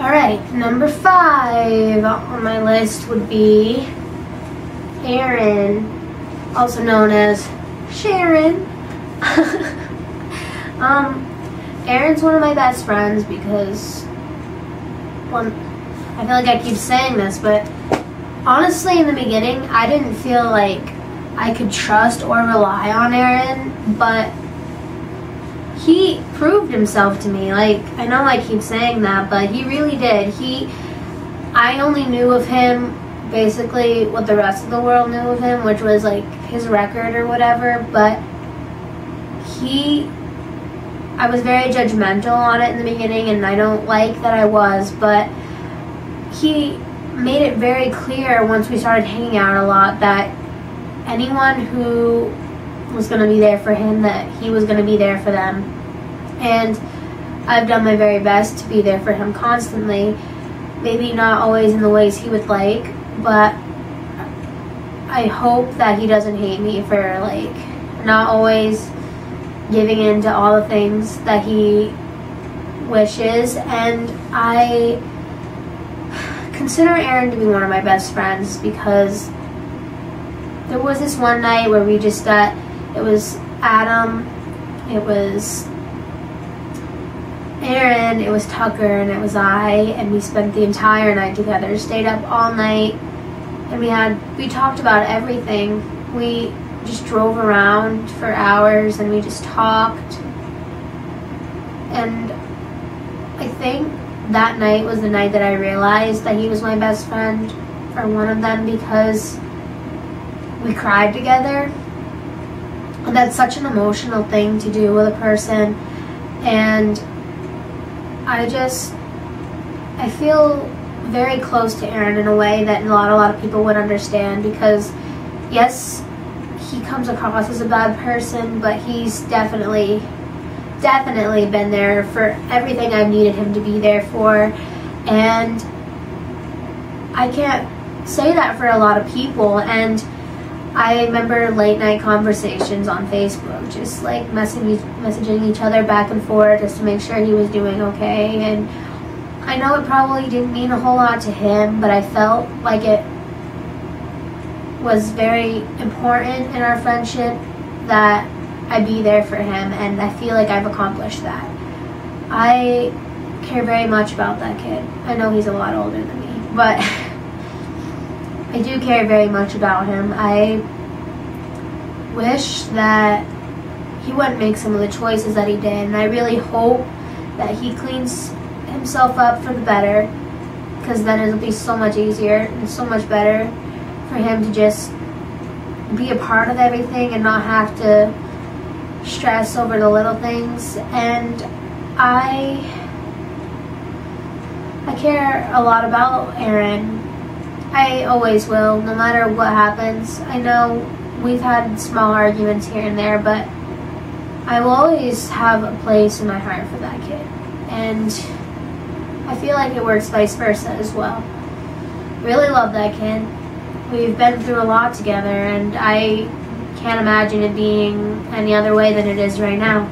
Alright, number 5 on my list would be Aaron, also known as Sharon. Aaron's one of my best friends because, I feel like I keep saying this, but honestly in the beginning I didn't feel like I could trust or rely on Aaron, but he proved himself to me. Like, I know I keep saying that, but he really did. I only knew of him basically what the rest of the world knew of him, which was like his record or whatever, but I was very judgmental on it in the beginning, and I don't like that I was, but he made it very clear once we started hanging out a lot that anyone who was going to be there for him, that he was going to be there for them. And I've done my very best to be there for him constantly. Maybe not always in the ways he would like, but I hope that he doesn't hate me for like not always giving in to all the things that he wishes. And I consider Aaron to be one of my best friends because there was this one night where we just it was Adam, it was Aaron, it was Tucker, and it was I, and we spent the entire night together, stayed up all night, and we talked about everything. We just drove around for hours and we just talked, and I think that night was the night that I realized that he was my best friend, or one of them, because we cried together. And that's such an emotional thing to do with a person, and I feel very close to Aaron in a way that not a lot of people would understand, because yes, he comes across as a bad person, but he's definitely been there for everything I've needed him to be there for. And I can't say that for a lot of people. And I remember late night conversations on Facebook, just like messaging each other back and forth just to make sure he was doing okay. And I know it probably didn't mean a whole lot to him, but I felt like it was very important in our friendship that I be there for him, and I feel like I've accomplished that. I care very much about that kid. I know he's a lot older than me, but I do care very much about him. I wish that he wouldn't make some of the choices that he did, and I really hope that he cleans himself up for the better, because then it'll be so much easier and so much better for him to just be a part of everything and not have to stress over the little things. And I care a lot about Aaron. I always will, no matter what happens. I know we've had small arguments here and there, but I will always have a place in my heart for that kid. And I feel like it works vice versa as well. Really love that kid. We've been through a lot together, and I can't imagine it being any other way than it is right now.